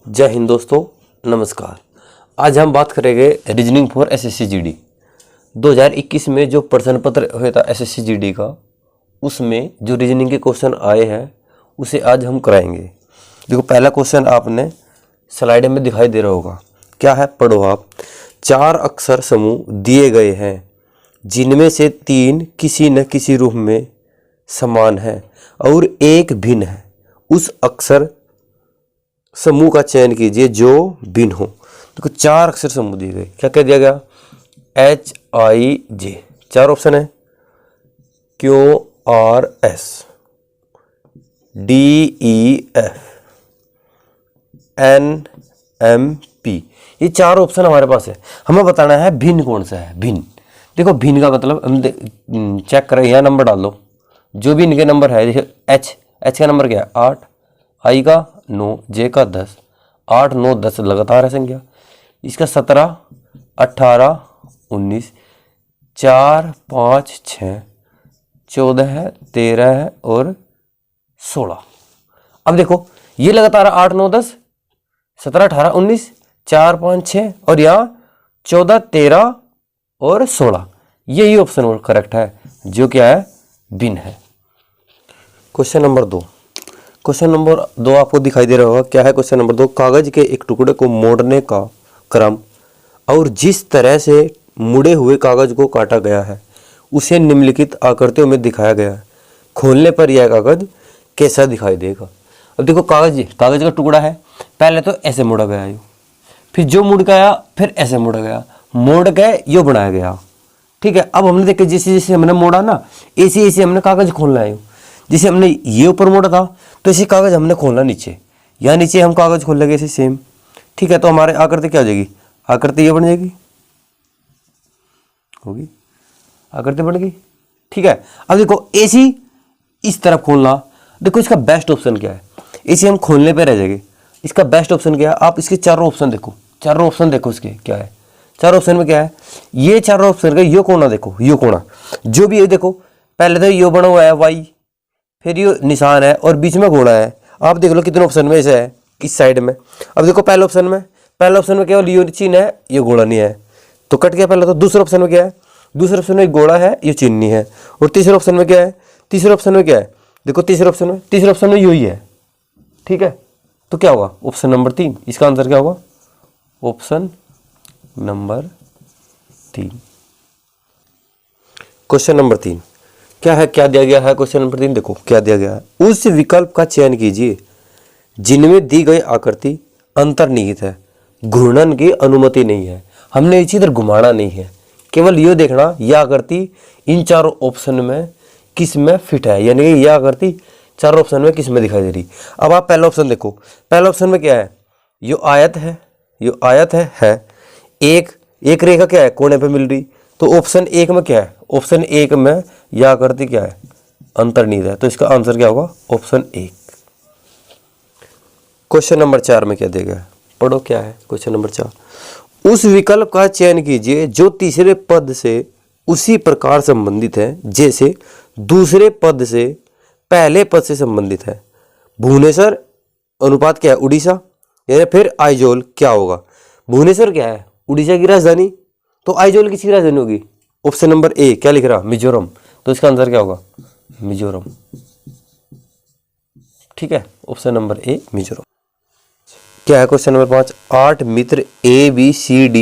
जय हिंद दोस्तों, नमस्कार। आज हम बात करेंगे रीजनिंग फॉर एसएससी जीडी 2021 में जो प्रश्न पत्र हुआ था एसएससी जीडी का, उसमें जो रीजनिंग के क्वेश्चन आए हैं उसे आज हम कराएंगे। देखो, पहला क्वेश्चन आपने स्लाइड में दिखाई दे रहा होगा। क्या है, पढ़ो आप। 4 अक्षर समूह दिए गए हैं जिनमें से 3 किसी न किसी रूप में समान है और एक भिन्न है। उस अक्षर समूह का चयन कीजिए जो भिन्न हो। देखो, 4 अक्षर समूह दिए गए। क्या कह दिया गया? HIJ। 4 ऑप्शन है, QRS, DEF, NMP। ये 4 ऑप्शन हमारे पास है। हमें बताना है भिन्न कौन सा है। भिन्न, देखो भिन्न का मतलब हम चेक करें, यहाँ नंबर डाल दो जो भी इनके नंबर है। देखो H का नंबर क्या है? 8, I का 9, J का 10। 8, 9, 10 लगातार है संख्या। इसका 17, 18, 19, 4, 5, 6, 14 है, 13 है और 16। अब देखो ये लगातार 8, 9, 10, 17, 18, 19, 4, 5, 6 और यहाँ 14, 13 और 16। यही ऑप्शन करेक्ट है, जो क्या है? भिन्न है। Question number 2। क्वेश्चन नंबर 2 आपको दिखाई दे रहा होगा। क्या है क्वेश्चन नंबर 2? कागज के एक टुकड़े को मोड़ने का क्रम और जिस तरह से मुड़े हुए कागज को काटा गया है उसे निम्नलिखित आकृतियों में दिखाया गया है। खोलने पर यह कागज कैसा दिखाई देगा? अब देखो, कागज का टुकड़ा है। पहले तो ऐसे मोड़ा गया यो, फिर जो मुड़ गया, फिर ऐसे मोड़ा गया, मोड़ गए यो बनाया गया। ठीक है। अब हमने देखा जैसे जैसे हमने मोड़ा ना, ऐसे ऐसे हमने कागज खोलना है। जैसे हमने ये ऊपर मोड़ा था तो इसी कागज हमने खोलना नीचे, या नीचे हम कागज खोल लेंगे ऐसे सेम। ठीक है। तो हमारे आकृति क्या हो जाएगी? आकृति ये बन जाएगी, होगी आकृति बन गई। ठीक है। अब देखो ऐसी इस तरफ खोलना। देखो इसका बेस्ट ऑप्शन क्या है? इसे हम खोलने पे रह जाएंगे। इसका बेस्ट ऑप्शन क्या है? आप इसके चारों ऑप्शन देखो, चारों ऑप्शन देखो इसके क्या है। चारों ऑप्शन में क्या है? ये चारों ऑप्शन का यो कोना देखो, यो कोना जो भी है। देखो पहले तो यो बना हुआ है वाई, फिर ये निशान है और बीच में घोड़ा है। आप देख लो कितने ऑप्शन में ऐसे है इस साइड में। अब देखो पहले ऑप्शन में केवल ये चिन्ह है, ये घोड़ा नहीं है, तो कट गया पहले। तो दूसरे ऑप्शन में क्या है? दूसरे ऑप्शन में घोड़ा है, ये चिन्ह नहीं है। और तीसरे ऑप्शन में क्या है? तीसरे ऑप्शन में क्या है? देखो तीसरे ऑप्शन में यही है। ठीक है। तो क्या होगा? Option number 3। इसका आंसर क्या होगा? Option number 3। क्वेश्चन नंबर 3 क्या है? क्या दिया गया है? क्वेश्चन नंबर 3 देखो क्या दिया गया है। उस विकल्प का चयन कीजिए जिनमें दी गई आकृति अंतर्निहित है, घूर्णन की अनुमति नहीं है। हमने इसी तरह घुमाना नहीं है, केवल ये देखना यह आकृति इन चारों ऑप्शन में किस में फिट है, यानी कि यह आकृति चारों ऑप्शन में किस में दिखाई दे रही। अब आप पहला ऑप्शन देखो। पहला ऑप्शन में क्या है? यो आयत है, यो आयत है। एक रेखा क्या है? कोने पे मिल रही। तो ऑप्शन 1 में क्या है? ऑप्शन 1 में यह आकृति क्या है? अंतर्निहित है। तो इसका आंसर क्या होगा? ऑप्शन 1। क्वेश्चन नंबर 4 में क्या दिया गया है? पढ़ो क्या है क्वेश्चन नंबर 4। उस विकल्प का चयन कीजिए जो तीसरे पद से उसी प्रकार संबंधित है जैसे दूसरे पद से पहले पद से संबंधित है। भुवनेश्वर अनुपात क्या है? उड़ीसा। यानी फिर आइजोल क्या होगा? भुवनेश्वर क्या है? उड़ीसा की राजधानी। तो आइजोल किसकी राजधानी होगी? ऑप्शन नंबर ए क्या लिख रहा? मिजोरम। तो इसका आंसर क्या होगा? मिजोरम। ठीक है। Option number A Mizoram. क्या है क्वेश्चन नंबर 5? 8 मित्र ABCDEFGH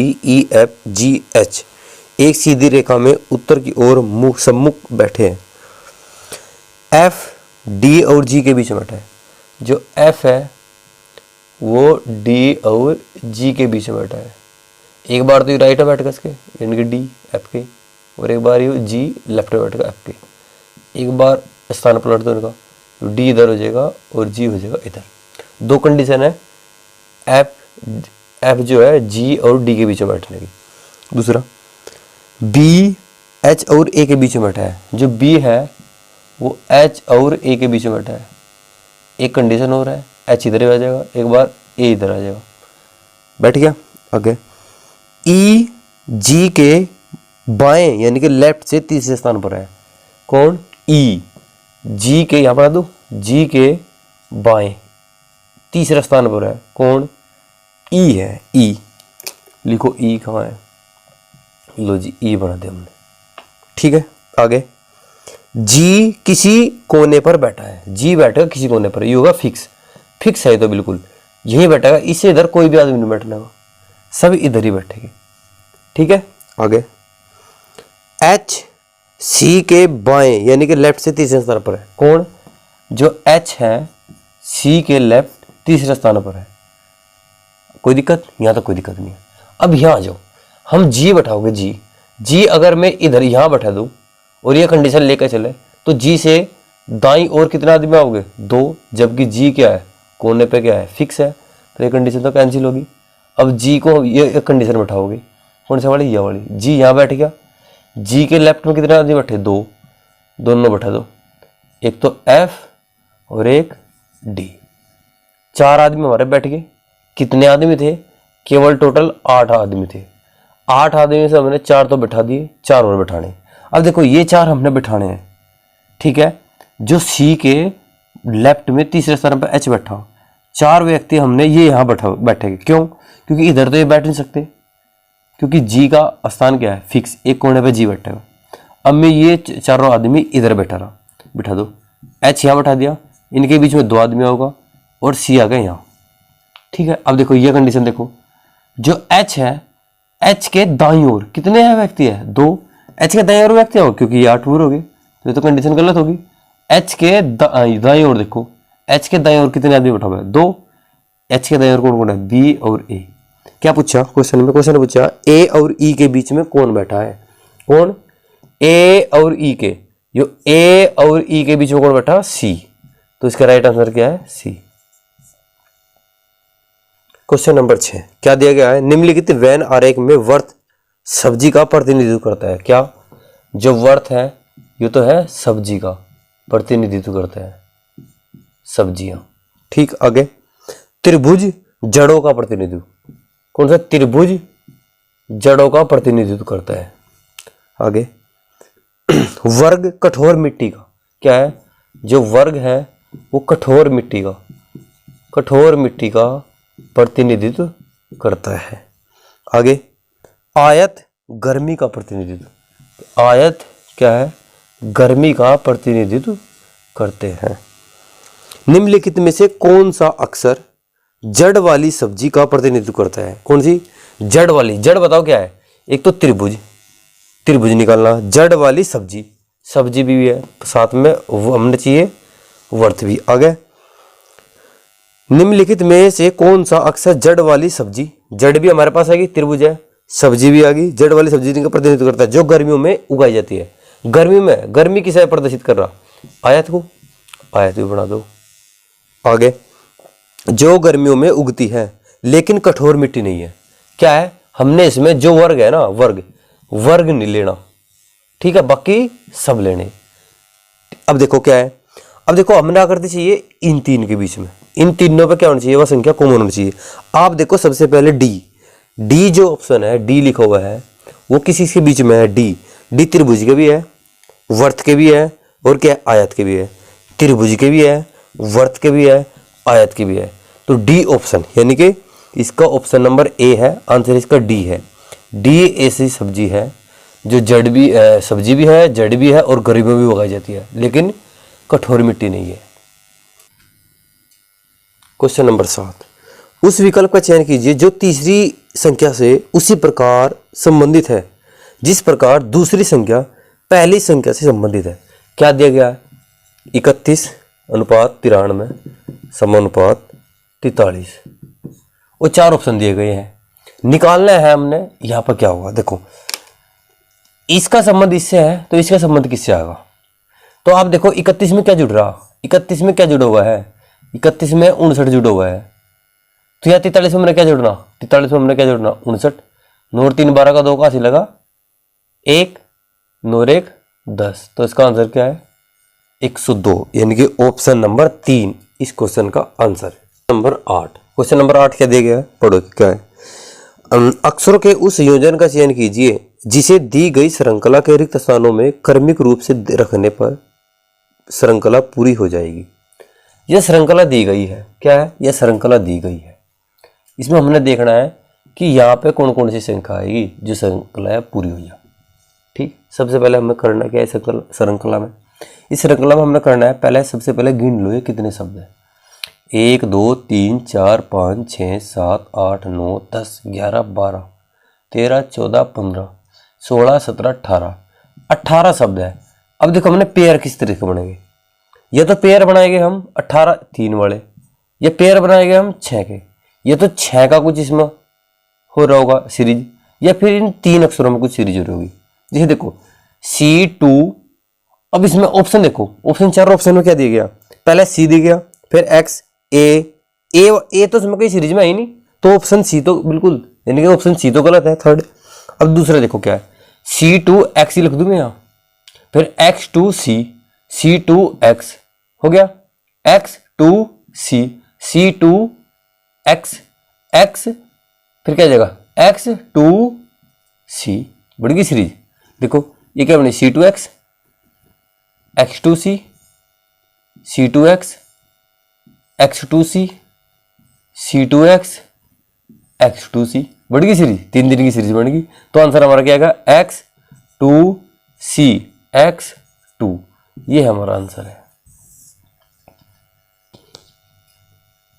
एक सीधी रेखा में उत्तर की ओर सम्मुख बैठे हैं। F D और G के बीच में बैठा है। जो F है वो D और G के बीच में बैठा है। एक बार तो ये राइट में बैठेगा इसके, यानी कि D F के, और एक बार ये G लेफ्ट में बैठेगा F के। एक बार स्थान पलट दो इनका, तो D इधर हो जाएगा और G हो जाएगा इधर। 2 कंडीशन है F जो है G और D के बीच में बैठने की। दूसरा B H और A के बीच में बैठा है। जो B है वो H और A के बीच में बैठा है। एक कंडीशन हो रहा है, H इधर आ जाएगा, एक बार A इधर आ जाएगा। बैठ गया। आगे E G के बाएं यानी कि लेफ्ट से तीसरे स्थान पर है। कौन? E G के, यहाँ पर दो, G के बाएं तीसरे स्थान पर है। कौन? ई है, ई लिखो, ई कहाँ है, लो जी ई बना दिया हमने। ठीक है, आगे जी किसी कोने पर बैठा है, जी बैठेगा किसी कोने पर, ये होगा फिक्स, फिक्स है तो बिल्कुल यही बैठेगा, इससे इधर कोई भी आदमी नहीं बैठने का, सब इधर ही बैठेंगे। ठीक है, आगे एच सी के बाएं यानी कि लेफ्ट से तीसरे स्थान पर है। कौन? जो एच है सी के लेफ्ट तीसरे स्थान पर है। कोई दिक्कत? यहाँ तक कोई दिक्कत नहीं है। अब यहाँ आ जाओ, हम जी बैठाओगे, जी अगर मैं इधर यहाँ बैठा दूँ और ये कंडीशन लेकर चले तो जी से दाईं ओर कितने आदमी आओगे? 2, जबकि जी क्या है? कोने पे क्या है? फिक्स है, तो ये कंडीशन तो कैंसिल होगी। अब जी को ये एक कंडीशन बैठाओगे, कौन सा वाली? ये वाली। जी यहाँ बैठ गया, जी के लेफ्ट में कितने आदमी बैठे? 2, दोनों बैठा दो, एक तो एफ और एक डी, 4 आदमी हमारे बैठ गए। कितने आदमी थे? केवल टोटल 8 आदमी थे। 8 आदमी से हमने 4 तो बैठा दिए, 4 और बैठाने। अब देखो ये 4 हमने बैठाने हैं, ठीक है। जो सी के लेफ्ट में तीसरे स्थान पर एच बैठा, 4 व्यक्ति हमने ये यहाँ बैठेंगे। क्यों? क्योंकि इधर तो ये बैठ नहीं सकते, क्योंकि जी का स्थान क्या है? फिक्स, एक कोने पे जी बैठेगा। अब मैं ये 4 आदमी इधर बिठा दो, एच यहाँ बैठा दिया, इनके बीच में 2 आदमी होगा और सी आ गया यहाँ। ठीक है, अब देखो ये कंडीशन देखो, जो एच है, एच के दाईं ओर कितने हैं व्यक्ति है? 2। एच के दाईं ओर व्यक्ति हो, क्योंकि ये 8 पूरे हो गए, तो ये तो कंडीशन गलत होगी। एच के दाईं ओर देखो, एच के दाईं ओर कितने आदमी बैठा हुआ है? 2। एच के दाईं ओर कौन कौन है? बी और ए। क्या पूछा क्वेश्चन में? क्वेश्चन ने पूछा ए और ई के बीच में कौन बैठा है? कौन? ए और ई के, जो ए और ई के बीच में कौन बैठा? सी। तो इसका राइट आंसर क्या है? सी। क्वेश्चन नंबर 6 क्या दिया गया है? निम्नलिखित वेन आरेख में वर्त सब्जी का प्रतिनिधित्व करता है। क्या? जो वर्त है ये तो है सब्जी का प्रतिनिधित्व करता है, सब्जियां। ठीक, आगे त्रिभुज जड़ों का प्रतिनिधित्व, कौन सा? त्रिभुज जड़ों का प्रतिनिधित्व करता है। आगे वर्ग कठोर मिट्टी का, क्या है? जो वर्ग है वो कठोर मिट्टी का प्रतिनिधित्व करता है। आगे आयत गर्मी का प्रतिनिधित्व, आयत क्या है? गर्मी का प्रतिनिधित्व करते हैं। निम्नलिखित में से कौन सा अक्षर जड़ वाली सब्जी का प्रतिनिधित्व करता है? कौन सी? जड़ वाली। जड़ बताओ क्या है? एक तो त्रिभुज निकालना, जड़ वाली सब्जी भी है, साथ में वो हमने चाहिए वर्त भी। आगे निम्नलिखित में से कौन सा अक्षर जड़ वाली सब्जी, जड़ भी हमारे पास आएगी, त्रिभुज है, सब्जी भी आ गई, जड़ वाली सब्जी का प्रतिनिधित्व करता है, जो गर्मियों में उगाई जाती है। गर्मी किसे प्रदर्शित कर रहा? आयत को, आयत भी बना दो। आगे जो गर्मियों में उगती है लेकिन कठोर मिट्टी नहीं है, क्या है? हमने इसमें जो वर्ग है ना, वर्ग नहीं लेना, ठीक है, बाकी सब लेने। अब देखो क्या है, अब देखो हमने क्या करते चाहिए, इन तीन के बीच में, इन तीनों पे क्या होना चाहिए? वह संख्या कॉमन होनी चाहिए। आप देखो सबसे पहले डी जो ऑप्शन है, डी लिखा हुआ है, वो किसी के बीच में है? डी त्रिभुज के भी है, वर्त के भी है, और क्या है? आयत के भी है। त्रिभुज के भी है, वर्त के भी है, आयत के भी है। तो डी ऑप्शन यानी कि इसका ऑप्शन नंबर ए है, आंसर इसका डी है। डी ऐसी सब्जी है जो जड़ भी सब्जी भी है, जड़ भी है और गर्मियों में भी उगाई जाती है, लेकिन कठोर मिट्टी नहीं है। क्वेश्चन नंबर 7 उस विकल्प का चयन कीजिए जो तीसरी संख्या से उसी प्रकार संबंधित है जिस प्रकार दूसरी संख्या पहली संख्या से संबंधित है। क्या दिया गया है? 31:93 समानुपात 43, वो 4 ऑप्शन दिए गए हैं, निकालना है हमने। यहाँ पर क्या होगा देखो, इसका संबंध इससे है तो इसका संबंध किससे आएगा? तो आप देखो 31 में क्या जुड़ रहा, 31 में क्या जुड़ा हुआ है? 31 में 59 जुड़ा हुआ है। तो यहाँ 43 में हमने क्या जोड़ना? 43 में हमने क्या जोड़ना? 59। 9 और 3 12 का 2 कहाँ से लगा? 1, 9 और 1 10। तो इसका आंसर क्या है? 102, यानी कि ऑप्शन नंबर 3 इस क्वेश्चन का आंसर है। नंबर 8, क्वेश्चन नंबर 8 क्या दिया गया है? पढ़ो क्या है। अक्षरों के उस संयोजन का चयन कीजिए जिसे दी गई श्रृंखला के रिक्त स्थानों में क्रमिक रूप से रखने पर श्रृंखला पूरी हो जाएगी। यह श्रृंखला दी गई है, क्या है? यह श्रृंखला दी गई है, इसमें हमने देखना है कि यहाँ पे कौन कौन सी संख्या आएगी जो श्रृंखला है पूरी हो जाए। ठीक, सबसे पहले हमें करना क्या है श्रृंखला में, इस श्रृंखला में हमने करना है पहले सबसे पहले गिन लो ये कितने शब्द है। 1 2 3 4 5 6 7 8 9 10 11 12 13 14 15 16 17 18 शब्द है। अब देखो हमने पेयर किस तरह के बनेंगे, या तो पेयर बनाएंगे हम 18 3 वाले, या पेयर बनाएंगे हम 6 के, या तो 6 का कुछ इसमें हो रहा होगा सीरीज, या फिर इन 3 अक्षरों में कुछ सीरीज हो रही होगी। जैसे देखो C2, अब इसमें ऑप्शन देखो, ऑप्शन 4 ऑप्शन में क्या दिया गया, पहले C दिया गया, फिर X ए तो इसमें कोई सीरीज में आई नहीं, तो ऑप्शन C तो बिल्कुल, यानी कि ऑप्शन C तो गलत है थर्ड। अब दूसरा देखो क्या है, C2X ही लिख दूं मैं यहाँ, फिर X2C C2X हो गया, X2C C2X X फिर क्या जाएगा X2C, बढ़ गई सीरीज। देखो ये क्या बनी C2X X2C C2X X2C C2X X2C, बढ़ गई सीरीज, 3 दिन की सीरीज बन गई। तो आंसर हमारा क्या आएगा X2C X2, ये हमारा आंसर है।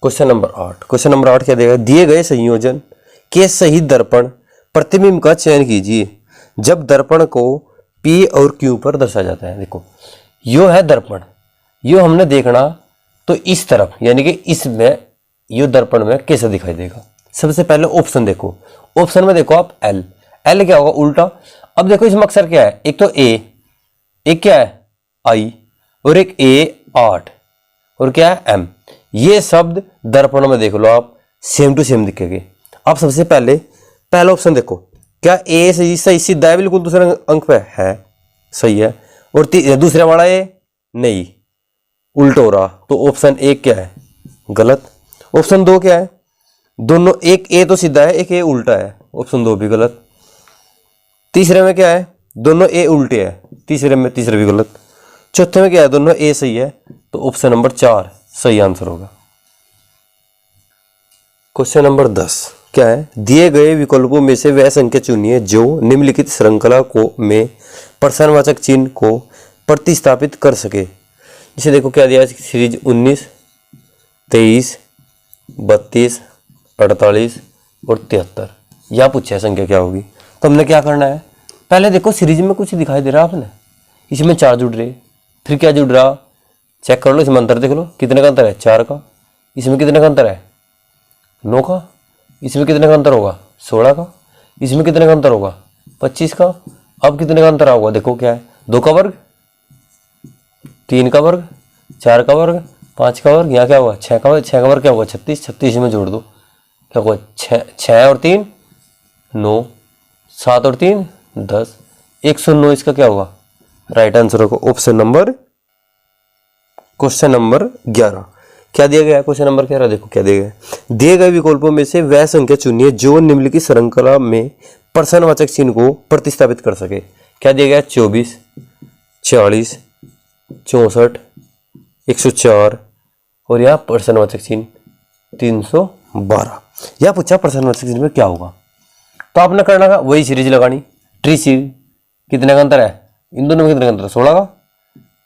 क्वेश्चन नंबर 8, क्वेश्चन नंबर 8 क्या देगा, दिए गए संयोजन के सही दर्पण प्रतिबिंब का चयन कीजिए जब दर्पण को P और Q पर दर्शाया जाता है। देखो यो है दर्पण, यो हमने देखना तो इस तरफ, यानी कि इसमें यो दर्पण में कैसे दिखाई देगा। सबसे पहले ऑप्शन देखो, ऑप्शन में देखो आप L क्या होगा उल्टा। अब देखो इसमें अक्षर क्या है, एक तो A, एक क्या है I, और एक A8, और क्या है M। ये शब्द दर्पण में देख लो आप, सेम टू सेम दिखेंगे। अब सबसे पहले पहला ऑप्शन देखो, क्या A सही सीधा है बिल्कुल दूसरे अंक पे है, सही है, और दूसरा वाला A नहीं, उल्टा हो रहा, तो ऑप्शन 1 क्या है गलत। ऑप्शन 2 क्या है, दोनों एक A तो सीधा है, एक A उल्टा है, ऑप्शन 2 भी गलत। तीसरे में क्या है, दोनों A उल्टे है, तीसरे भी गलत। चौथे में क्या है, दोनों A सही है, तो ऑप्शन नंबर 4 सही आंसर होगा। क्वेश्चन नंबर 10 क्या है, दिए गए विकल्पों में से वह संख्या चुनिए जो निम्नलिखित श्रृंखला को में प्रश्नवाचक चिन्ह को प्रतिस्थापित कर सके। जैसे देखो क्या दिया है, सीरीज 19 23 32 48 और 73, यह पूछा है संख्या क्या होगी। तो हमने क्या करना है, पहले देखो सीरीज में कुछ दिखाई दे रहा है आपने, इसमें 4 जुड़ रहे, फिर क्या जुड़ रहा चेक कर लो, इसमें अंतर देख लो, कितने का अंतर है 4 का, इसमें कितने का अंतर है 9 का, इसमें कितने का अंतर होगा 16 का, इसमें कितने का अंतर होगा 25 का। अब कितने का अंतर होगा, देखो क्या है, 2 का वर्ग, 3 का वर्ग, 4 का वर्ग, 5 का वर्ग, यहाँ क्या होगा 6 का वर्ग क्या होगा 36, 36 में जोड़ दो, क्या होगा 6 और 3 9, 7 और 3 10, 109 इसका क्या होगा राइट आंसर होगा ऑप्शन नंबर। क्वेश्चन नंबर 11 क्या दिया गया है, क्वेश्चन नंबर 11 देखो क्या दिया गया है, दिए गए विकल्पों में से वह संख्या चुनिए जो निम्नलिखित श्रृंखला में प्रश्नवाचक चिन्ह को प्रतिस्थापित कर सके। क्या दिया गया है, 24 40 64 104, और यहाँ प्रश्नवाचक चिन्ह 312। यह पूछा प्रश्नवाचक चिन्ह में क्या होगा, तो आपने करना का वही सीरीज लगानी, ट्री सीरीज। कितने का अंतर है, इन दोनों में कितने का अंतर है 16 का,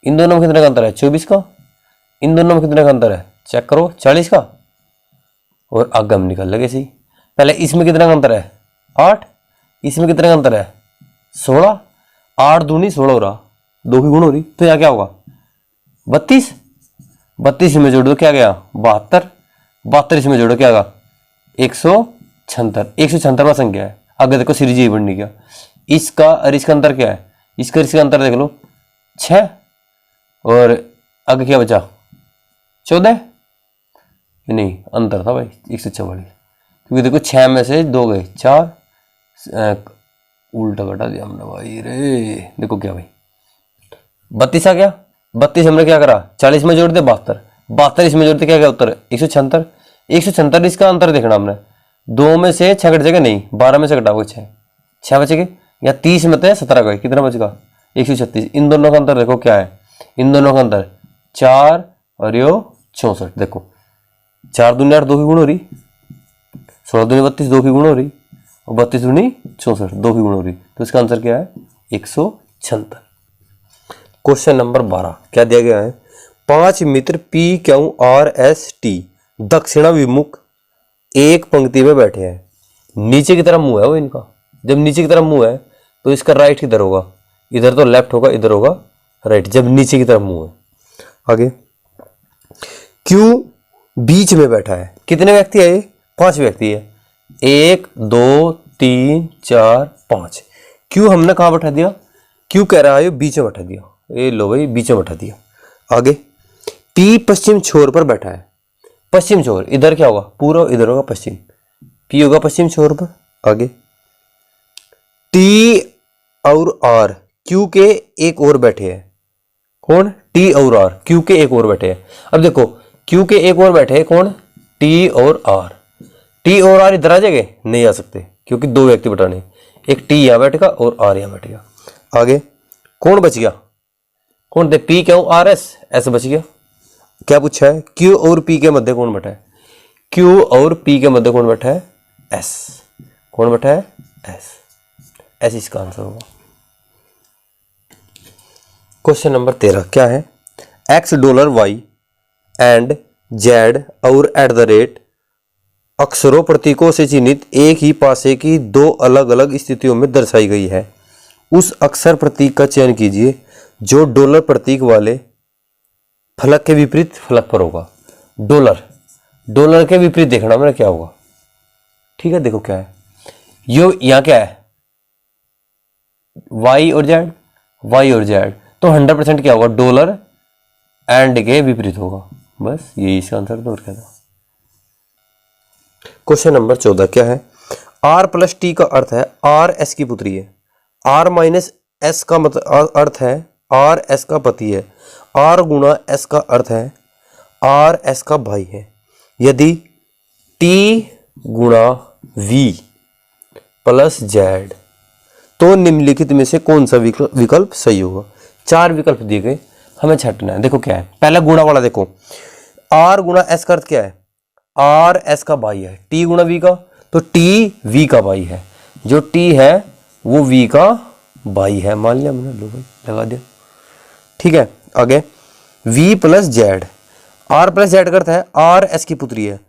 इन दोनों में कितने का अंतर है 24 का, इन दोनों में कितने का अंतर है चेक करो 40 का, और आगे हम निकल लगे सी। पहले इसमें कितने का अंतर है 8, इसमें कितने का अंतर है 16, 8 दूनी 16 हो रहा, 2 की गुण हो रही, तो यहाँ क्या होगा 32, 32 में जोड़ दो क्या गया 72, 72 इसमें जोड़ो क्या होगा 176, 176वां संख्या है। आगे देखो सीरीज यही बढ़ने गया, इसका और इसका अंतर क्या है, इसका अंतर देख लो 6, और आगे क्या बचा 14, नहीं अंतर था भाई 144, क्योंकि देखो 6 में से 2 गए 4, उल्टा घटा दिया हमने भाई रे। देखो क्या भाई 32 आ गया, 32 हमने क्या करा 40 में जोड़ दे 72, 72 इसमें जोड़ते क्या उत्तर 176, 176 इसका अंतर देखना हमने, 2 में से 6 कट जाएगा, नहीं 12 में से घटाओगे 6 बचेगा, या 30 में तो 17 गए, कितना बचेगा 136। इन दोनों का अंतर देखो क्या है, इन दोनों का अंतर 4 और यो 64, देखो 4 दूनी 8, 2 की गुण हो रही, 16 दूनी 32, 2 की गुण हो रही, और 32 दूनी 64, 2 की गुण हो रही, तो इसका आंसर क्या है 176। क्वेश्चन नंबर 12 क्या दिया गया है, 5 मित्र P Q R S T दक्षिणाभिमुख एक पंक्ति में बैठे हैं, नीचे की तरफ मुंह है वो इनका, जब नीचे की तरफ मुंह है तो इसका राइट किधर होगा, इधर तो लेफ्ट होगा, इधर होगा राइट, जब नीचे की तरफ मुंह है। आगे क्यू बीच में बैठा है, कितने व्यक्ति है ये, 5 व्यक्ति है, 1 2 3 4 5। क्यू हमने कहाँ बैठा दिया, क्यू कह रहा है बीच में बैठा दिया, ये लो भाई बीच में बैठा दिया। आगे पी पश्चिम छोर पर बैठा है, पश्चिम छोर इधर क्या होगा पूर्व, इधर होगा पश्चिम, पी होगा पश्चिम छोर पर। आगे टी और आर क्यू के एक और बैठे हैं, कौन, टी और आर क्यू के एक और बैठे हैं। अब देखो क्यू के एक और बैठे हैं कौन, टी और आर, टी और आर इधर आ जाएंगे, नहीं आ सकते क्योंकि 2 व्यक्ति बैठाने, एक टी यहां बैठेगा और आर यहां बैठेगा। आगे कौन बच गया, कौन थे, P Q R S, S बच गया। क्या पूछा है, क्यू और पी के मध्य कौन बैठा है, क्यू और पी के मध्य कौन बैठा है, एस, कौन बैठा है, एस, एस इसका आंसर होगा। क्वेश्चन नंबर 13 क्या है, X dollar Y and Z और एट द रेट अक्षरों प्रतीकों से चिन्हित एक ही पासे की 2 अलग अलग स्थितियों में दर्शाई गई है, उस अक्षर प्रतीक का चयन कीजिए जो डॉलर प्रतीक वाले फलक के विपरीत फलक पर होगा। डॉलर, डॉलर के विपरीत देखना मेरा क्या होगा, ठीक है। देखो क्या है, यो यहां क्या है, वाई और जेड, वाई और जेड, तो 100% क्या होगा, डॉलर एंड के विपरीत होगा, बस यही इसका आंसर तो और क्या था। क्वेश्चन नंबर 14 क्या है, आर प्लस टी का अर्थ है आर एस की पुत्री है, आर माइनस एस का मतलब अर्थ है आर एस का पति है, आर गुणा एस का अर्थ है आर एस का भाई है। यदि टी गुणा वी प्लस जेड तो निम्नलिखित में से कौन सा विकल्प सही होगा। 4 विकल्प दिए गए, हमें छांटना है। देखो क्या है, पहला गुणा वाला देखो, आर गुणा एस का अर्थ क्या है, आर एस का भाई है, टी गुणा वी का, तो टी वी का भाई है, जो टी है वो वी का भाई है, मान लिया मैंने, लो भाई लगा दिया, ठीक है। आगे V plus Z, R plus Z का अर्थ है आर एस की पुत्री है,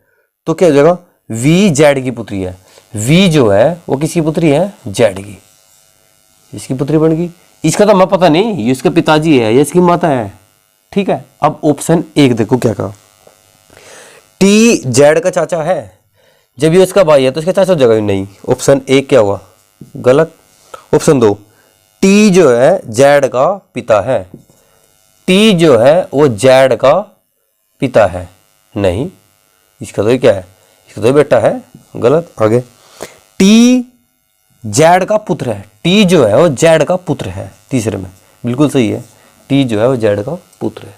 तो क्या हो जाएगा, वी जेड की पुत्री है, वी जो है वो किसकी पुत्री है, जेड की, इसकी पुत्री बन गई। इसका तो हमें पता नहीं, ये इसके पिताजी है, ये इसकी माता है, ठीक है। अब ऑप्शन 1 देखो क्या कहा, टी जेड का चाचा है, जब ये इसका भाई है तो इसका चाचा हो जाएगा, नहीं, ऑप्शन 1 क्या हुआ, गलत। ऑप्शन 2, टी जो है जेड का पिता है, टी जो है वो जेड का पिता है, नहीं, इसका तो क्या है, इसका तो बेटा है, गलत। आगे टी जेड का पुत्र है, टी जो है वो जेड का पुत्र है, तीसरे में बिल्कुल सही है, टी जो है वो जेड का पुत्र है।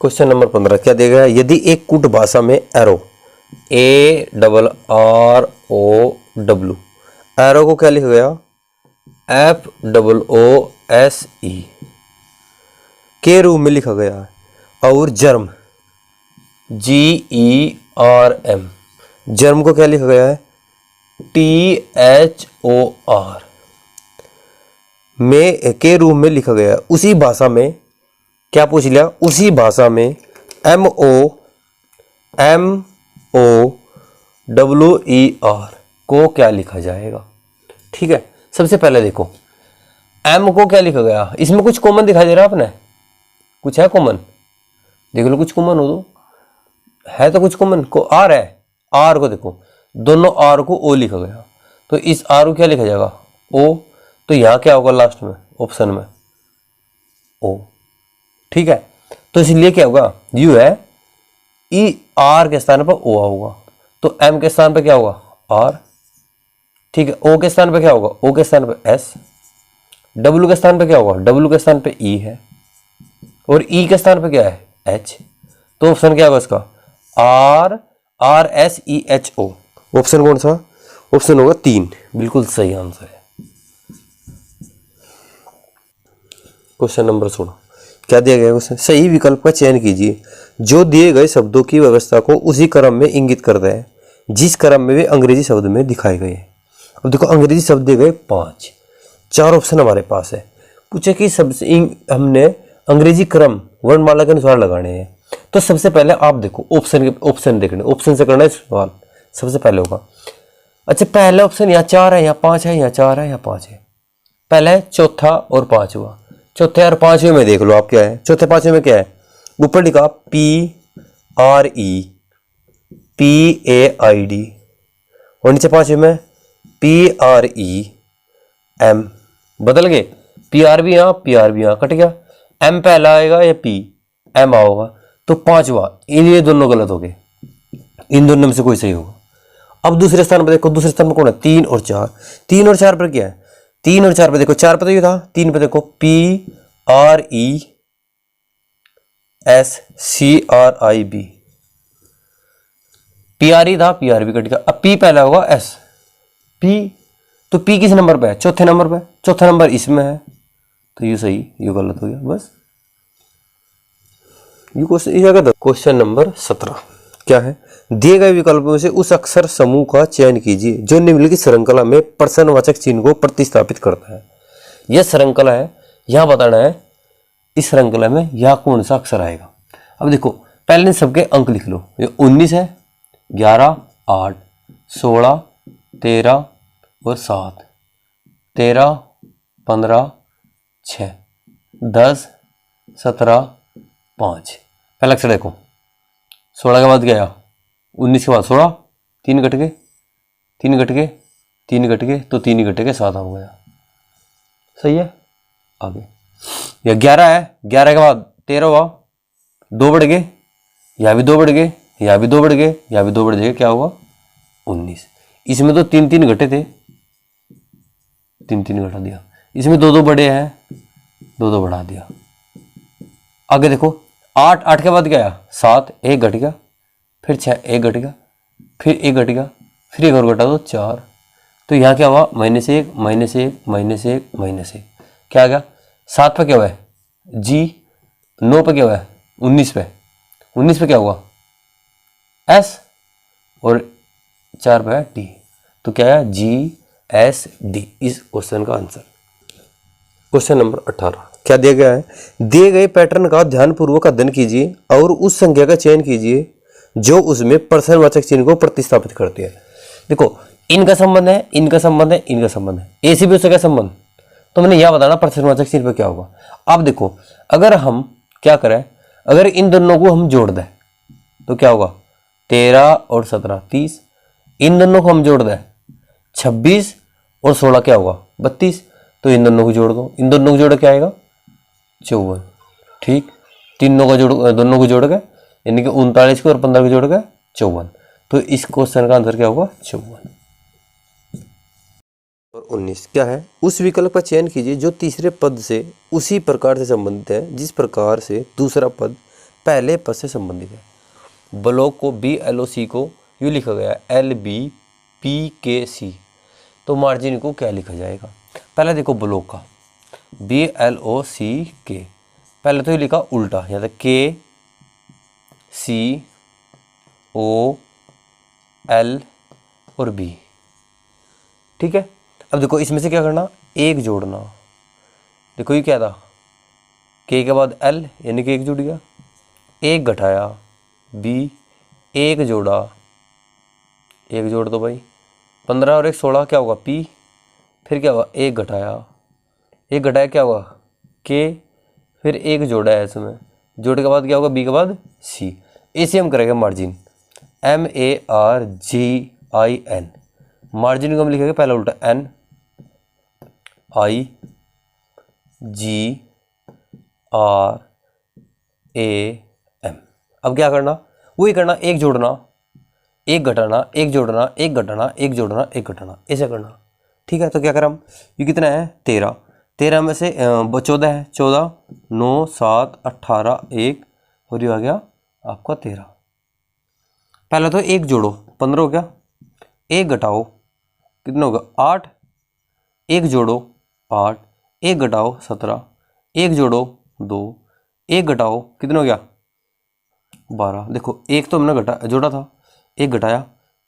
क्वेश्चन नंबर 15 क्या दिया गया है, यदि एक कूट भाषा में arrow A double R O W, arrow को क्या लिखा गया, F double O S E के रूप में लिखा गया है, और germ G E R M, germ को क्या लिखा गया है, टी एच ओ आर में के रूप में लिखा गया है। उसी भाषा में क्या पूछ लिया, उसी भाषा में M O W E R को क्या लिखा जाएगा, ठीक है। सबसे पहले देखो एम को क्या लिखा गया, इसमें कुछ कॉमन दिखाई दे रहा है अपने, कुछ है कॉमन, देख लो कुछ कॉमन हो तो है, तो कुछ कॉमन को आर है, आर को देखो, दोनों आर को ओ लिखा गया, तो इस आर को क्या लिखा जाएगा, ओ, तो यहां क्या होगा लास्ट में ऑप्शन में ओ, ठीक है। तो इसलिए क्या होगा, यू है ई आर के स्थान पर ओ होगा, तो एम के स्थान पर क्या होगा आर, ठीक है। ओ के स्थान पर क्या होगा, ओ के स्थान पर एस, डब्ल्यू के स्थान पर क्या होगा, डब्ल्यू के स्थान पर ई है, और ई के स्थान पर क्या है एच, तो ऑप्शन क्या होगा इसका R R S E H O, option कौन सा, ऑप्शन होगा 3, बिल्कुल सही आंसर है। क्वेश्चन नंबर 16 क्या दिया गया क्वेश्चन, सही विकल्प का चयन कीजिए जो दिए गए शब्दों की व्यवस्था को उसी क्रम में इंगित करता है। जिस क्रम में वे अंग्रेजी शब्द में दिखाए गए। अब देखो अंग्रेजी शब्द दिए गए 5, 4 ऑप्शन हमारे पास है। पूछे कि सबसे हमने अंग्रेजी क्रम वर्णमाला के अनुसार लगाने हैं। तो सबसे पहले आप देखो ऑप्शन देखने, ऑप्शन से करना है सवाल। सबसे पहले होगा, अच्छा पहला ऑप्शन यहाँ 4 है, यहाँ 5 है, यहाँ 4 है, यहाँ 5 है। पहला है चौथा और पांचवा। चौथे और पांचवें में देख लो आप क्या है। चौथे पांचवें में क्या है, ऊपर लिखा PREPAID और नीचे पांचवें में PREM। बदल गए, PR भी यहाँ कट गया। M पहला आएगा या PM आओगा। तो पांचवा, ये दोनों गलत हो गए, इन दोनों में से कोई सही होगा। अब दूसरे स्थान पर देखो, दूसरे स्थान पर कौन है, 3 और 4। 3 और 4 पर क्या है, 3 और 4 पे देखो, 4 पे तो ये था, 3 पे देखो PRESCRIB। PRE था, PR भी कट गया। अब P पहला होगा S, P तो P किस नंबर पे है, चौथे नंबर पे। चौथा नंबर इसमें है, तो ये सही, ये गलत हो गया। बस ये क्वेश्चन नंबर 17 क्या है, दिए गए विकल्पों में से उस अक्षर समूह का चयन कीजिए जो निम्नलिखित श्रृंखला में प्रश्नवाचक चिन्ह को प्रतिस्थापित करता है। यह श्रृंखला है, यहां बताना है इस श्रृंखला में यह कौन सा अक्षर आएगा। अब देखो पहले सबके अंक लिख लो, ये 19 है, 11, 8, 16, 13 और 7, 13, 15, 6, 10, 17, 5। पहला अक्षर देखो, 16 के बाद गया 19 के बाद 16, 3 घट गए, 3 घट गए, 3 घट गए, तो 3 घट के 7 हो गया। सही है। आगे या 11 है, 11 के बाद 13 हुआ, 2 बढ़ गए, या भी 2 बढ़ गए, या भी 2 बढ़ गए, या भी 2 बढ़ गए, क्या हुआ 19। इसमें तो 3 घटे थे, 3 घटा दिया। इसमें 2 बढ़े हैं, 2 बढ़ा दिया। आगे देखो 8 के बाद क्या आया, 7, 1 घट गया, फिर 6, 1 घट गया, फिर 1 घट गया, फिर 1 और घटा दो 4। तो यहाँ क्या हुआ, -1, -1, -1, -1। क्या आ गया, 7 पे क्या हुआ है G, 9 पे क्या हुआ है 19 पे, 19 पे क्या हुआ S और 4 पे है D। तो क्या है GSD इस क्वेश्चन का आंसर। क्वेश्चन नंबर 18 क्या दिया गया है, दिए गए पैटर्न का ध्यानपूर्वक अध्ययन कीजिए और उस संख्या का चयन कीजिए जो उसमें प्रश्नवाचक चिन्ह को प्रतिस्थापित करती है। देखो इनका संबंध है, इनका संबंध है, इनका संबंध है, ए से भी उसका क्या संबंध, तो मैंने यह बताना प्रश्नवाचक चिन्ह पर क्या होगा। अब देखो अगर हम क्या करें, अगर इन दोनों को हम जोड़ दें तो क्या होगा 13 और 17 30। इन दोनों को हम जोड़ दें 26 और 16 क्या होगा 32। तो इन दोनों को जोड़ दो, इन दोनों को जोड़ क्या आएगा 54। ठीक, दोनों को जोड़ के यानी कि 39 को और 15 को जोड़ के 54। तो इस क्वेश्चन का आंसर क्या होगा 54। और 19 क्या है, उस विकल्प का चयन कीजिए जो तीसरे पद से उसी प्रकार से संबंधित है जिस प्रकार से दूसरा पद पहले पद से संबंधित है। ब्लॉक को BLOC को यूँ लिखा गया LBPKC, तो मार्जिन को क्या लिखा जाएगा। पहले देखो ब्लॉक का BLOCK, पहले तो ये लिखा उल्टा, यहाँ तक KCOL और B। ठीक है, अब देखो इसमें से क्या करना, एक जोड़ना। देखो ये क्या था, K के बाद L यानी कि एक जुड़ गया, एक घटाया B, एक जोड़ा, एक जोड़ दो भाई, 15 और 1 16 क्या होगा P, फिर क्या हुआ एक घटाया, एक घटाया क्या हुआ K, फिर एक जोड़ा है इसमें, जोड़ के बाद क्या होगा B के बाद C। इसे हम करेंगे मार्जिन MARGIN। मार्जिन को हम लिखेंगे पहला उल्टा NIGRAM। अब क्या करना, वही करना, एक जोड़ना, एक घटाना, एक जोड़ना, एक घटाना, एक जोड़ना, एक घटाना, ऐसे करना। ठीक है, तो क्या करें हम, ये कितना है 13, 13 में से 14 है, 14 9 7 18 1 और ये आ गया आपका 13। पहले तो एक जोड़ो 15 हो गया, एक घटाओ कितना होगा 8, एक जोड़ो 8, एक घटाओ 17, एक जोड़ो 2, एक घटाओ कितना हो गया 12। देखो एक तो हमने जोड़ा था, एक घटाया,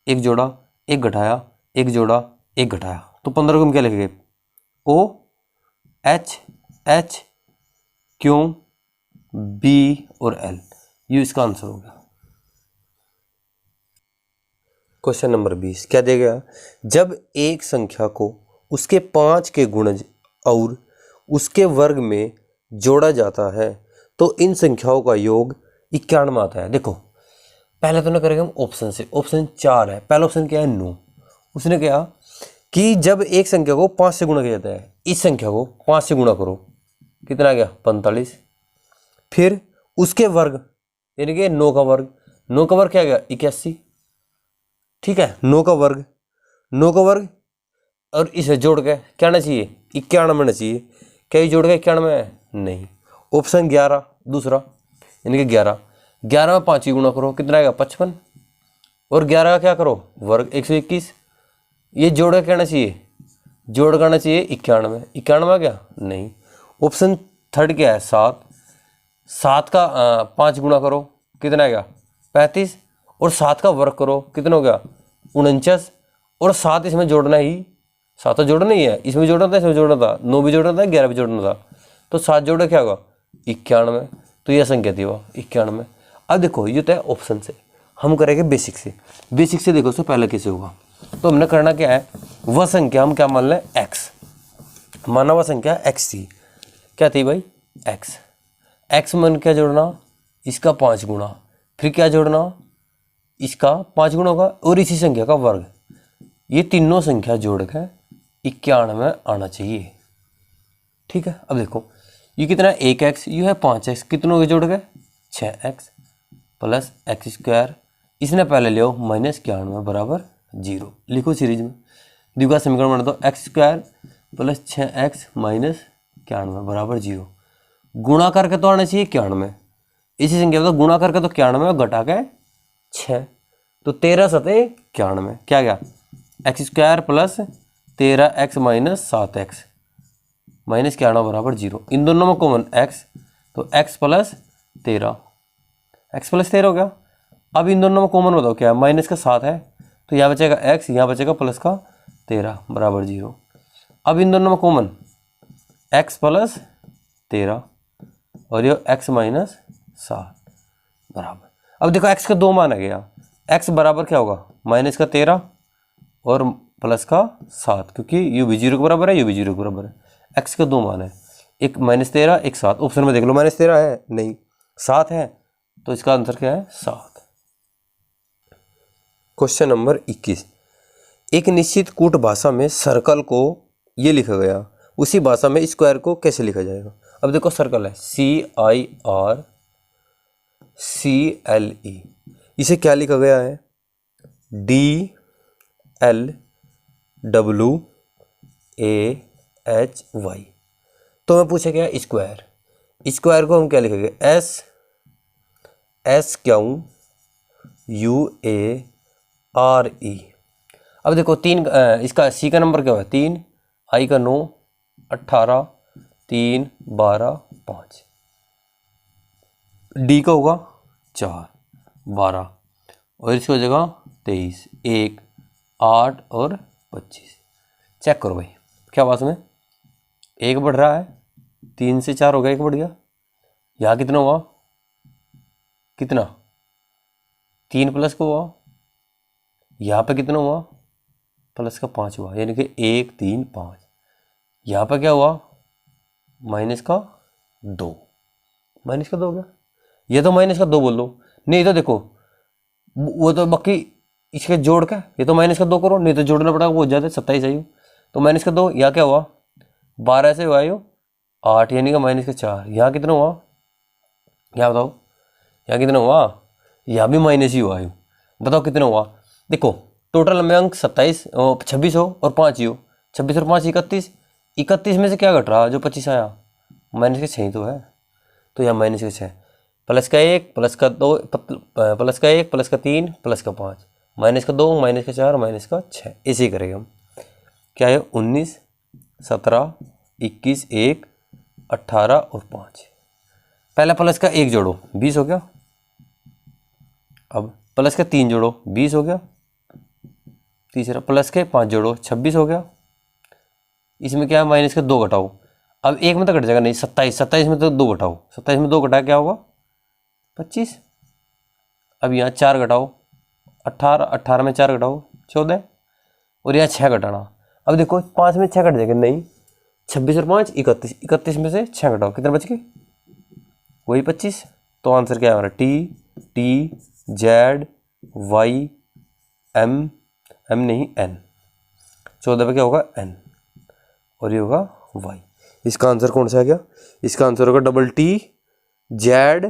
एक जोड़ा, एक घटाया, एक जोड़ा, एक घटाया, तो 15 को हम क्या लिखेंगे? O H H Q B और एल, ये इसका आंसर हो गया। क्वेश्चन नंबर 20 क्या दिया गया? जब एक संख्या को उसके 5 के गुणज और उसके वर्ग में जोड़ा जाता है तो इन संख्याओं का योग 91 आता है। देखो पहले तो ना करेंगे हम ऑप्शन से, ऑप्शन 4 है, पहला ऑप्शन क्या है? 9। उसने कहा कि जब एक संख्या को 5 से गुणा किया जाता है, इस संख्या को 5 से गुणा करो, कितना आ गया? 45। फिर उसके वर्ग यानी कि 9 का वर्ग, 9 का वर्ग क्या आ गया? 81। ठीक है, 9 का वर्ग, 9 का वर्ग और इसे जोड़ के क्या आना चाहिए? 91 आना चाहिए। क्या ये जोड़ के 91 है? नहीं। ऑप्शन 11 दूसरा, यानी कि 11, 11 में 5 की गुणा करो, कितना आएगा? 55। और 11 का क्या करो? वर्ग, 121। ये जोड़ के क्या आना चाहिए? जोड़ का आना चाहिए 91। 91 आ गया? नहीं। ऑप्शन थर्ड क्या है? 7, 7 का 5 गुणा करो, कितना आएगा? 35। और 7 का वर्ग करो, कितना हो गया? 49। और 7 इसमें जोड़ना ही, 7 तो जोड़ना ही है, इसमें जोड़ना था, इसमें जोड़ना था, 9 भी जोड़ना था, 11 भी जोड़ना था, तो 7 जोड़े क्या होगा? 91। तो यह संख्या थी वो 91। अब देखो ये तो है ऑप्शन से, हम करेंगे बेसिक से। बेसिक से देखो उससे पहले कैसे होगा, तो हमने करना क्या है? वह संख्या हम क्या मान लें? एक्स। माना वह संख्या एक्स थी, क्या थी भाई? एक्स। एक्स मन क्या जोड़ना? इसका 5 गुणा, फिर क्या जोड़ना? इसका 5 गुणा होगा और इसी संख्या का वर्ग। ये तीनों संख्या जोड़ कर 91 में आना चाहिए। ठीक है, अब देखो ये कितना है? 1x, ये है 5x, कितनों के जोड़ गए? 6x प्लस एक्स स्क्वायर, इसने पहले लियो माइनस 91 बराबर 0। लिखो सीरीज में, द्विघात समीकरण बना दो, x square plus 6x minus 91 बराबर 0। गुणा करके तो आना चाहिए 91, इसी संख्या तो गुणा करके तो 91 घटा के 6, तो 13 सते 91, क्या गया? X square plus 13x minus 7x minus 91 बराबर 0। इन दोनों में कॉमन x, तो x प्लस 13, x प्लस 13 हो गया। अब इन दोनों में कॉमन बताओ क्या है? माइनस का 7 है, तो यहाँ बचेगा x, यहाँ बचेगा प्लस का 13 बराबर 0। अब इन दोनों में कॉमन x प्लस 13 और ये x माइनस 7 बराबर। अब देखो x का 2 मान आ गया, x बराबर क्या होगा? माइनस का 13 और प्लस का 7, क्योंकि यू भी 0 के बराबर है, यू भी 0 के बराबर है। x का 2 मान है, एक माइनस 13, एक 7। ऑप्शन में देख लो, माइनस 13 है नहीं, 7 है, तो इसका आंसर क्या है? 7। क्वेश्चन नंबर 21, एक निश्चित कूट भाषा में सर्कल को ये लिखा गया, उसी भाषा में स्क्वायर को कैसे लिखा जाएगा? अब देखो सर्कल है CIRCLE, इसे क्या लिखा गया है? DLWAHY। तो मैं पूछा क्या? स्क्वायर। स्क्वायर को हम क्या लिखेंगे? SQUARE। अब देखो 3, इसका C का नंबर क्या हुआ? 3, I का 9, 18, 3, 12, 5, D का होगा 4, 12 और इसकी हो जाएगा 23, 1, 8 और 25। चेक करो भाई क्या बात में 1 बढ़ रहा है, 3 से 4 हो गया, 1 बढ़ गया। यहाँ कितना हुआ? कितना? 3 प्लस का हुआ। यहाँ पे कितना हुआ? प्लस का 5 हुआ, यानी कि 1, 3, 5। यहाँ पे क्या हुआ? माइनस का 2, माइनस का 2 हो गया। ये तो माइनस का 2 बोल दो, नहीं तो देखो वो तो बाकी इसके जोड़ का, ये तो माइनस का 2 करो, नहीं तो जोड़ना पड़ेगा, वो ज़्यादा 27 आई हो, तो माइनस का 2। यहाँ क्या हुआ? 12 से हुआ 8, यानी कि माइनस का 4। यहाँ कितना हुआ? यहाँ बताओ, यहाँ कितना हुआ? यहाँ भी माइनस ही हुआ है, बताओ कितना हुआ? देखो टोटल में अंक 26 हो और 5 ही हो, 26 और 5 31, 31 में से क्या घट रहा? जो 25 आया, माइनस का 6 तो है, तो यहाँ माइनस का 6, प्लस का 1, प्लस का 2, प्लस का 1, प्लस का 3, प्लस का 5, माइनस का 2, माइनस का 4, माइनस का 6, ऐसे ही करेंगे हम। क्या है? 19, 17, 21, 1, 18 और 5। पहले प्लस का 1 जोड़ो, 20 हो गया। अब प्लस का 3 जोड़ो, 20 हो गया। तीसरा प्लस के 5 जोड़ो 26 हो गया। इसमें क्या है माइनस के 2 घटाओ, अब एक में तो घट जाएगा नहीं, 27, 27 में तो 2 घटाओ, 27 में 2 घटा क्या होगा 25। अब यहाँ 4 घटाओ 18, 18 में 4 घटाओ 14, और यहाँ 6 घटाना। अब देखो 5 में 6 घट जाएगा नहीं, 26 और 5 31, 31 में से 6 घटाओ कितने बच गए वही 25। तो आंसर क्या है हमारा T Z Y M, M नहीं एन, 14 पे क्या होगा एन, और ये होगा वाई। इसका आंसर कौन सा आ गया, इसका आंसर होगा double T Z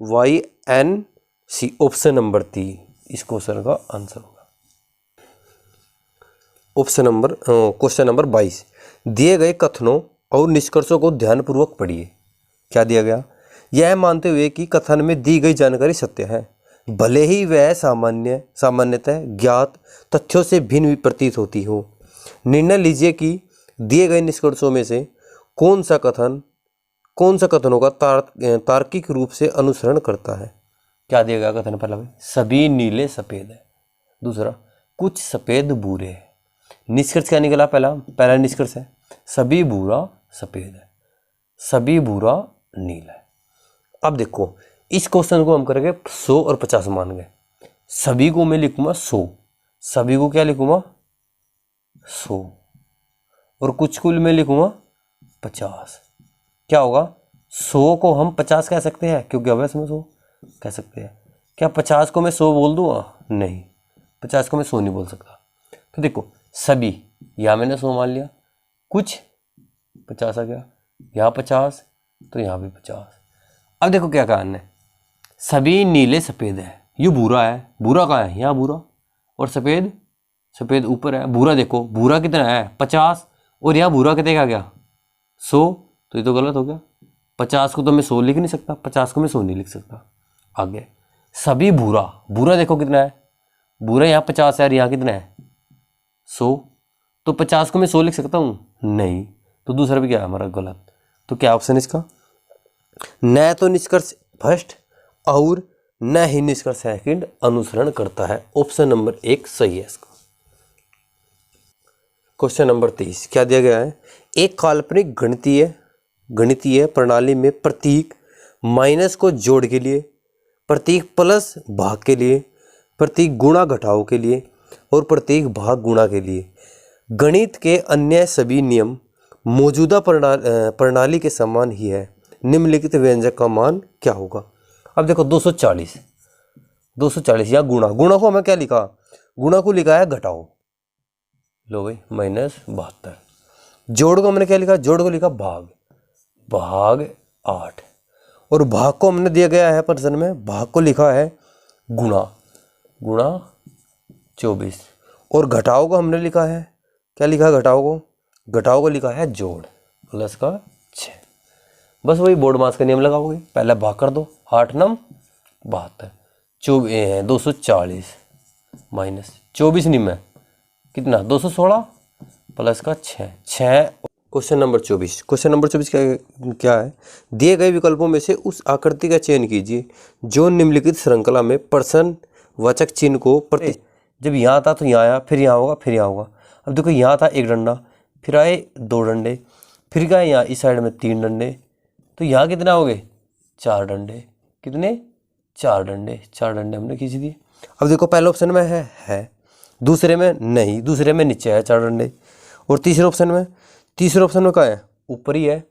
Y N C, option number T इस क्वेश्चन का आंसर होगा। क्वेश्चन नंबर 22, दिए गए कथनों और निष्कर्षों को ध्यानपूर्वक पढ़िए। क्या दिया गया, यह मानते हुए कि कथन में दी गई जानकारी सत्य है, भले ही वह सामान्यतः ज्ञात तथ्यों से भिन्न प्रतीत होती हो, निर्णय लीजिए कि दिए गए निष्कर्षों में से कौन सा कथनों का तार्किक रूप से अनुसरण करता है। क्या दिया गया कथन, पहला भाई सभी नीले सफ़ेद है, दूसरा कुछ सफ़ेद भूरे है। निष्कर्ष क्या निकला, पहला निष्कर्ष है सभी भूरा सफ़ेद है, सभी भूरा नीला है। अब देखो इस क्वेश्चन को हम करेंगे 100 और 50 मान गए। सभी को मैं लिखूंगा 100, सभी को क्या लिखूंगा 100, और कुछ को मैं लिखूंगा 50। क्या होगा 100 को हम 50 कह सकते हैं क्योंकि अब इसमें 100 कह सकते हैं। क्या 50 को मैं 100 बोल दूंगा, नहीं 50 को मैं 100 नहीं बोल सकता। तो देखो सभी यहाँ मैंने 100 मान लिया, कुछ 50 आ गया, यहाँ 50 तो यहाँ भी 50। अब देखो क्या कहा है, सभी नीले सफ़ेद है, ये भूरा है, भूरा कहाँ है यहाँ भूरा, और सफ़ेद ऊपर है। भूरा देखो भूरा कितना है 50, और यहाँ भूरा कितने का आ गया 100, तो ये तो गलत हो गया। 50 को तो मैं 100 लिख नहीं सकता, 50 को मैं 100 नहीं लिख सकता। आगे सभी भूरा देखो कितना है, भूरा यहाँ 50 है और यहाँ कितना है 100, तो 50 को मैं 100 लिख सकता हूँ नहीं, तो दूसरा भी क्या है हमारा गलत। तो क्या ऑप्शन इसका, न तो निष्कर्ष फर्स्ट और न ही निष्कर्ष सेकंड अनुसरण करता है। ऑप्शन नंबर 1 सही है इसका। क्वेश्चन नंबर 23 क्या दिया गया है, एक काल्पनिक गणितीय प्रणाली में प्रतीक माइनस को जोड़ के लिए, प्रतीक प्लस भाग के लिए, प्रतीक गुणा घटाव के लिए और प्रतीक भाग गुणा के लिए गणित के अन्य सभी नियम मौजूदा प्रणाली के समान ही है, निम्नलिखित व्यंजक का मान क्या होगा। अब देखो 240 या गुणा को हमें क्या लिखा, गुणा को लिखा है घटाओ, लो भाई -72। जोड़ को हमने क्या लिखा, जोड़ को लिखा भाग 8, और भाग को हमने दिया गया है प्रश्न में, भाग को लिखा है गुणा 24, और घटाओ को हमने लिखा है, क्या लिखा है घटाओ को लिखा है जोड़ प्लस का 6। बस वही बोर्ड मास का नियम लगाओगे, पहले भाग कर दो, 8 9 72, 240 माइनस 24 नहीं में कितना 216 प्लस का 6। क्वेश्चन नंबर 24 क्या है, दिए गए विकल्पों में से उस आकृति का चयन कीजिए जो निम्नलिखित श्रृंखला में प्रश्नवाचक चिन्ह को जब यहाँ था तो यहाँ आया, फिर यहाँ होगा, फिर यहाँ होगा। अब देखो यहाँ था 1 डंडा, फिर आए 2 डंडे, फिर गए यहाँ इस साइड में 3 डंडे, तो यहाँ कितना हो गए 4 डंडे, कितने 4 डंडे हमने खींच दिए। अब देखो पहले ऑप्शन में है, दूसरे में नहीं, दूसरे में नीचे है 4 डंडे, और तीसरे ऑप्शन में क्या है ऊपर ही है,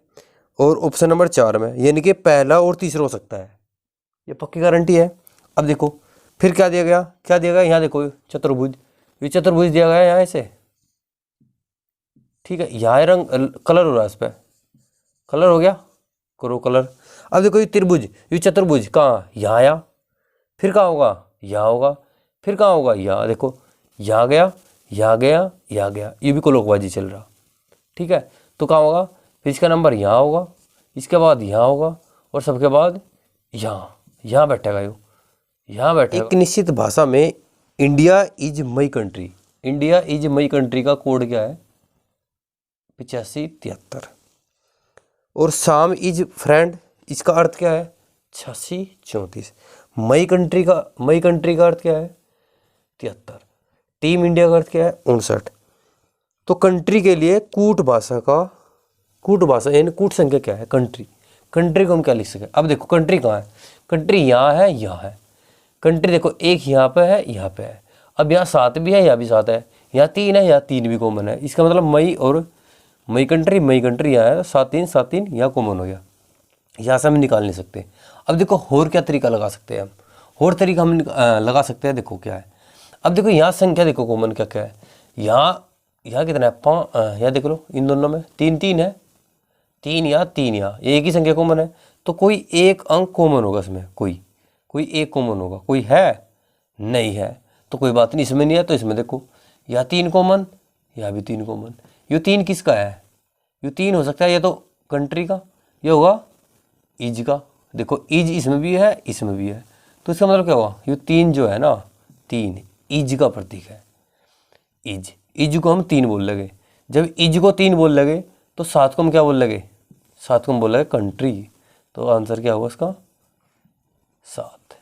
और ऑप्शन नंबर 4 में, यानी कि पहला और तीसरा हो सकता है, ये पक्की गारंटी है। अब देखो फिर क्या दिया गया यहाँ देखो चतुर्भुज, ये चतुर्भुज दिया गया यहाँ से, ठीक है, यहाँ रंग कलर हो रहा है, इस पर कलर हो गया, करो कलर। अब देखो ये त्रिभुज, ये चतुर्भुज कहाँ यहाँ आया, फिर कहाँ होगा यहाँ होगा, फिर कहाँ होगा यहाँ, देखो यहाँ गया, ये भी क्लॉकवाइज चल रहा, ठीक है। तो कहाँ होगा, फिर इसका नंबर यहाँ होगा, इसके बाद यहाँ होगा, और सबके बाद यहाँ बैठेगा, यहाँ बैठेगा। एक निश्चित भाषा में इंडिया इज मई कंट्री का कोड क्या है 8573, और शाम इज फ्रेंड, इसका अर्थ क्या है 8634। मई कंट्री का अर्थ क्या है 73। टीम इंडिया का अर्थ क्या है 59। तो कंट्री के लिए कूट भाषा यानी कूट संख्या क्या है कंट्री। कंट्री को हम क्या लिख सकें, अब देखो कंट्री कहाँ है, कंट्री यहाँ है, यहाँ है। कंट्री देखो एक यहाँ पे है, यहाँ पे है। अब यहाँ 7 भी है, यहाँ भी 7 है, यहाँ 3 है, यहाँ 3 भी कॉमन है। इसका मतलब मई कंट्री यहाँ है, 7 3 यहाँ कॉमन हो गया। यहाँ से हम निकाल नहीं सकते। अब देखो और क्या तरीका लगा सकते हैं हम, और तरीका हम लगा सकते हैं। देखो क्या है, अब देखो यहाँ संख्या देखो कॉमन क्या क्या है, यहाँ कितना है 5, यहाँ देख लो इन दोनों में 3 3 है, 3 यहाँ एक ही संख्या कॉमन है। तो कोई एक अंक कॉमन होगा इसमें, कोई एक कॉमन होगा, कोई है नहीं है तो कोई बात नहीं, इसमें नहीं है तो इसमें देखो यहाँ 3 कॉमन, यहाँ भी 3 कॉमन। ये 3 किसका है, ये 3 हो सकता है, ये तो कंट्री का, ये होगा इज का। देखो इज इसमें भी है, इसमें भी है, तो इसका मतलब क्या हुआ, ये 3 जो है ना 3 इज का प्रतीक है। इज को हम 3 बोल लगे, जब इज को 3 बोल लगे तो 7 को हम क्या बोल लगे, 7 को हम बोल लगे कंट्री। तो आंसर क्या होगा इसका 7।